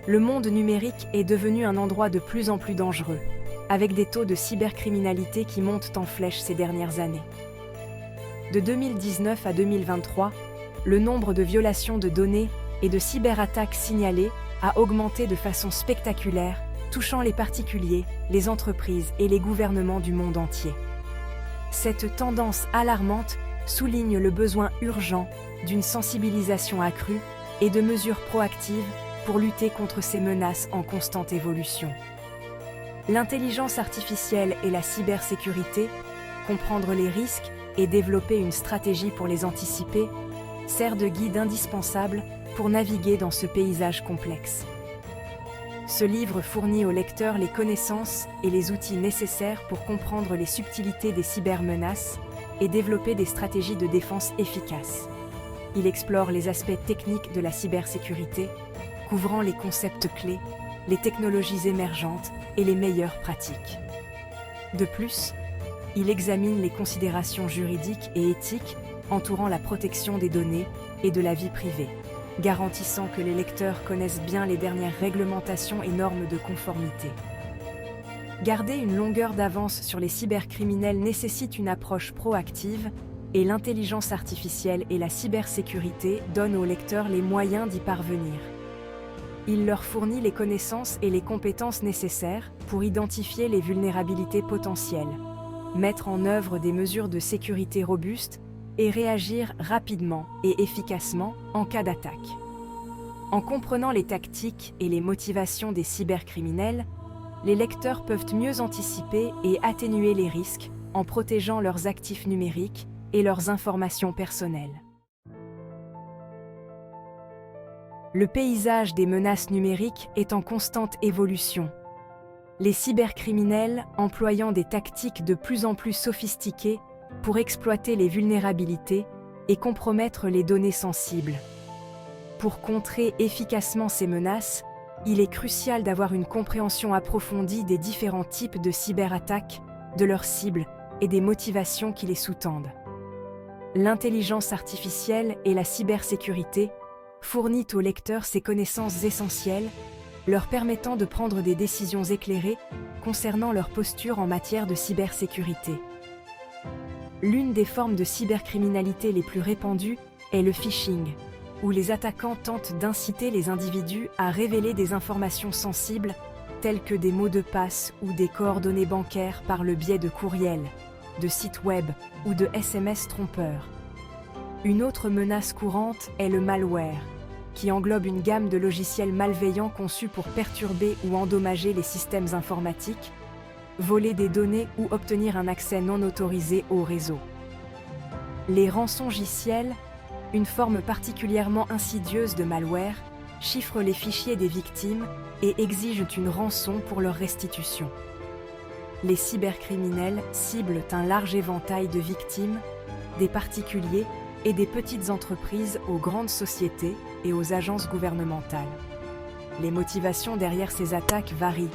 Le monde numérique est devenu un endroit de plus en plus dangereux, avec des taux de cybercriminalité qui montent en flèche ces dernières années. De 2019 à 2023, le nombre de violations de données et de cyberattaques signalées a augmenté de façon spectaculaire, touchant les particuliers, les entreprises et les gouvernements du monde entier. Cette tendance alarmante souligne le besoin urgent d'une sensibilisation accrue et de mesures proactives pour lutter contre ces menaces en constante évolution. L'intelligence artificielle et la cybersécurité, comprendre les risques et développer une stratégie pour les anticiper, sert de guide indispensable pour naviguer dans ce paysage complexe. Ce livre fournit au lecteur les connaissances et les outils nécessaires pour comprendre les subtilités des cybermenaces et développer des stratégies de défense efficaces. Il explore les aspects techniques de la cybersécurité, couvrant les concepts clés, les technologies émergentes et les meilleures pratiques. De plus, il examine les considérations juridiques et éthiques entourant la protection des données et de la vie privée, garantissant que les lecteurs connaissent bien les dernières réglementations et normes de conformité. Garder une longueur d'avance sur les cybercriminels nécessite une approche proactive, et l'intelligence artificielle et la cybersécurité donnent aux lecteurs les moyens d'y parvenir. Il leur fournit les connaissances et les compétences nécessaires pour identifier les vulnérabilités potentielles, mettre en œuvre des mesures de sécurité robustes et réagir rapidement et efficacement en cas d'attaque. En comprenant les tactiques et les motivations des cybercriminels, les lecteurs peuvent mieux anticiper et atténuer les risques en protégeant leurs actifs numériques et leurs informations personnelles. Le paysage des menaces numériques est en constante évolution. Les cybercriminels employant des tactiques de plus en plus sophistiquées pour exploiter les vulnérabilités et compromettre les données sensibles. Pour contrer efficacement ces menaces, il est crucial d'avoir une compréhension approfondie des différents types de cyberattaques, de leurs cibles et des motivations qui les sous-tendent. L'intelligence artificielle et la cybersécurité fournit aux lecteurs ces connaissances essentielles, leur permettant de prendre des décisions éclairées concernant leur posture en matière de cybersécurité. L'une des formes de cybercriminalité les plus répandues est le phishing, où les attaquants tentent d'inciter les individus à révéler des informations sensibles telles que des mots de passe ou des coordonnées bancaires par le biais de courriels, de sites web ou de SMS trompeurs. Une autre menace courante est le malware, qui englobe une gamme de logiciels malveillants conçus pour perturber ou endommager les systèmes informatiques, voler des données ou obtenir un accès non autorisé au réseau. Les rançongiciels, une forme particulièrement insidieuse de malware, chiffrent les fichiers des victimes et exigent une rançon pour leur restitution. Les cybercriminels ciblent un large éventail de victimes, des particuliers et des petites entreprises aux grandes sociétés et aux agences gouvernementales. Les motivations derrière ces attaques varient,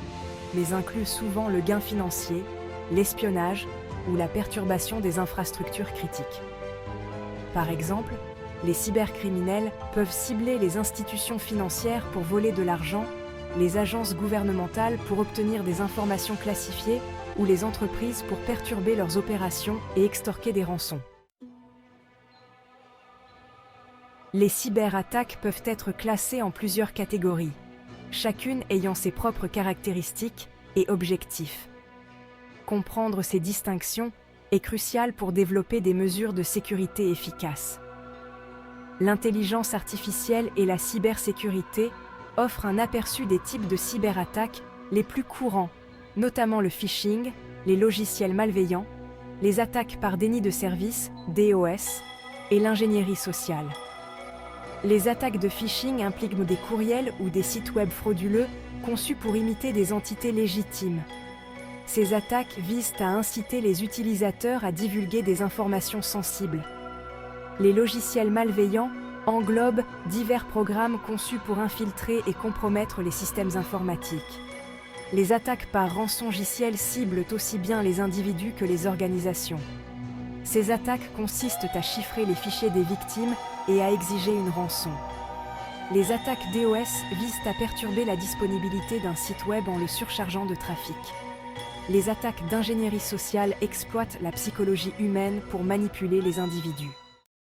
mais incluent souvent le gain financier, l'espionnage ou la perturbation des infrastructures critiques. Par exemple, les cybercriminels peuvent cibler les institutions financières pour voler de l'argent, les agences gouvernementales pour obtenir des informations classifiées ou les entreprises pour perturber leurs opérations et extorquer des rançons. Les cyberattaques peuvent être classées en plusieurs catégories, chacune ayant ses propres caractéristiques et objectifs. Comprendre ces distinctions est crucial pour développer des mesures de sécurité efficaces. L'intelligence artificielle et la cybersécurité offrent un aperçu des types de cyberattaques les plus courants, notamment le phishing, les logiciels malveillants, les attaques par déni de service, DOS, et l'ingénierie sociale. Les attaques de phishing impliquent des courriels ou des sites web frauduleux conçus pour imiter des entités légitimes. Ces attaques visent à inciter les utilisateurs à divulguer des informations sensibles. Les logiciels malveillants englobent divers programmes conçus pour infiltrer et compromettre les systèmes informatiques. Les attaques par rançongiciel ciblent aussi bien les individus que les organisations. Ces attaques consistent à chiffrer les fichiers des victimes et à exiger une rançon. Les attaques DOS visent à perturber la disponibilité d'un site web en le surchargeant de trafic. Les attaques d'ingénierie sociale exploitent la psychologie humaine pour manipuler les individus.